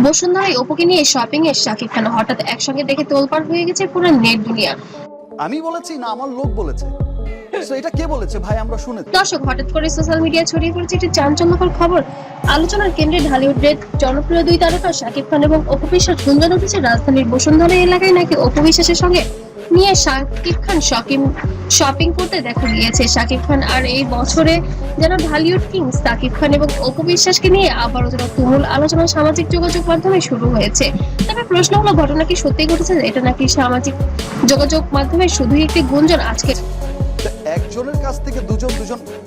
বসুন্ধরায় অপুকে নিয়ে শপিং এ শাকিব খান হঠাৎ একসঙ্গে দেখে তোলপাড় হয়ে গেছে পুরো নেট দুনিয়া। আমি বলেছি না আমার লোক বলেছে? তো এটা কে বলেছে ভাই? আমরা শুনেছি। দর্শক, হঠাৎ করে সোশ্যাল মিডিয়ায় ছড়িয়ে পড়েছে একটি চাঞ্চল্যকর খবর। আলোচনার কেন্দ্রে ঢালিউডের জনপ্রিয় দুই তারকা শাকিব খান এবং অপু বিশ্বাস। গুঞ্জন উঠেছে রাজধানীর বসুন্ধরা এলাকায় নাকি অপু বিশ্বাসের সঙ্গে নিয়ে শাকিব খান শপিং করতে দেখা গিয়েছে। শাকিব খান আর এই বছরে যেন ঢালিউড কিং শাকিব খান এবং অপু বিশ্বাসকে নিয়ে আবারও যেন তুমুল আলোচনা সামাজিক যোগাযোগ মাধ্যমে শুরু হয়েছে। তবে প্রশ্ন হলো, ঘটনা কি সত্যি ঘটেছে? এটা নাকি সামাজিক যোগাযোগ মাধ্যমে শুধুই একটি গুঞ্জন? আজকে একজনের কাছ থেকে দুজন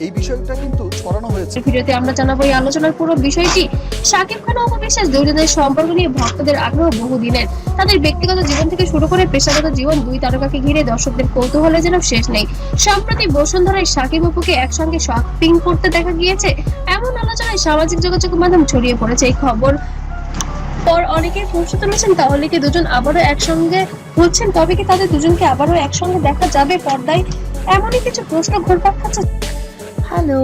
এই বিষয়টা কিন্তু ছড়ানো হয়েছে। ভিডিওতে আমরা জানাবো এই আলোচনার পুরো বিষয়টি। শাকিব খান ও অপু বিশ্বাস দুজনের সম্পর্ক নিয়ে ভক্তদের আগ্রহ বহুদিনের। তাদের ব্যক্তিগত জীবন থেকে শুরু করে পেশাগত জীবন, দুই তারকাকে ঘিরে দর্শকদের কৌতূহলে যেন শেষ নেই। সম্প্রতি বসুন্ধরায় শাকিব অপুকে একসঙ্গে শপিং করতে দেখা গিয়েছে, এমন আলোচনায় সামাজিক যোগাযোগ মাধ্যম ছড়িয়ে পড়েছে। এই খবর পর অনেকেই প্রশ্ন তুলেছেন, তাহলে কি দুজন আবারও একসঙ্গে হচ্ছেন? তবে কি তাদের দুজনকে আবারও একসঙ্গে দেখা যাবে পর্দায়? এমনই কিছু প্রশ্ন ঘুরপাক খাচ্ছে। হ্যালো,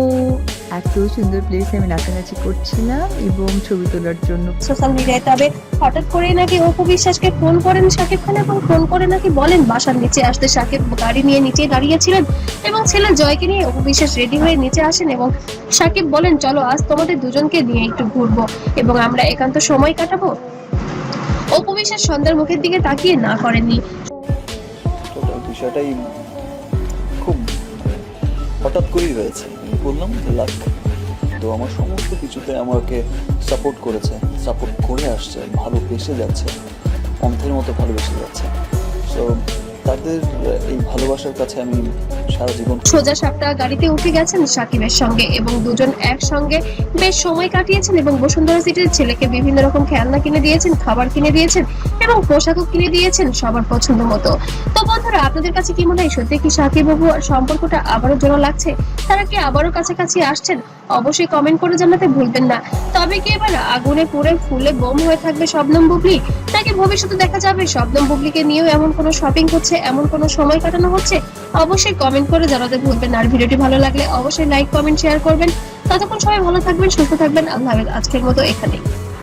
এত সুন্দর প্লেসে আমি নাচানাচি করছিলাম এবং ছবি তোলার জন্য সোশ্যাল মিডিয়ায়। তবে হঠাৎ করে নাকি অপু বিশ্বাসকে ফোন করেন শাকিব খান এবং ফোন করে নাকি বলেন বাসার নিচে আসতে। শাকিব গাড়ি নিয়ে নিচে দাঁড়িয়েছিলেন এবং ছেলে জয়কে নিয়ে অপু বিশ্বাস রেডি হয়ে নিচে আসেন এবং শাকিব বলেন, চলো আজ তোমাদের দুজনকে নিয়ে একটু ঘুরবো এবং আমরা একান্ত সময় কাটাবো। অপু বিশ্বাস সন্ধ্যার মুখের দিকে তাকিয়ে না করেননি। বিষয়টাই খুব হঠাৎ করেই হয়েছে। আমি বললাম যে লাক, তো আমার সমস্ত কিছুতে আমাকে সাপোর্ট করেছে, সাপোর্ট করে আসছে, ভালোবেসে যাচ্ছে, অন্ধের মতো ভালোবেসে যাচ্ছে। সো তাদের এই ভালোবাসার কাছে আমি সারা জীবন। সোজা সাপটা গাড়িতে উঠে গেছেন শাকিবের সঙ্গে এবং দুজন একসঙ্গে বেশ সময় কাটিয়েছেন এবং বসুন্ধরা সিটির ছেলেকে বিভিন্ন রকম খেলনা কিনে দিয়েছেন, খাবার কিনে দিয়েছেন এবং পোশাকও কিনে দিয়েছেন সবার পছন্দ মতো। তো বন্ধুরা, আপনাদের কাছে কি মনে হয়, সত্যি কি শাকিব অপু সম্পর্কটা আবারও জোড়া লাগছে? তারা কি আবারও কাছাকাছি আসছেন? অবশ্যই কমেন্ট করে জানাতে ভুলবেন না। তবে কি এবার আগুনে পুড়ে ফুলে বোম হয়ে থাকবে শবনম বুবলি, নাকি ভবিষ্যতে দেখা যাবে শবনম বুবলিকে নিয়েও এমন কোনো শপিং হচ্ছে, এমন কোনো সময় কাটানো হচ্ছে? অবশ্যই কমেন্ট করে জানাতে ভুলবেন না। আর ভিডিওটি ভালো লাগলে অবশ্যই লাইক, কমেন্ট, শেয়ার করবেন। ততক্ষণ সবাই ভালো থাকবেন, সুস্থ থাকবেন। আল্লাহ হাফেজ। আজকের মতো এখানেই।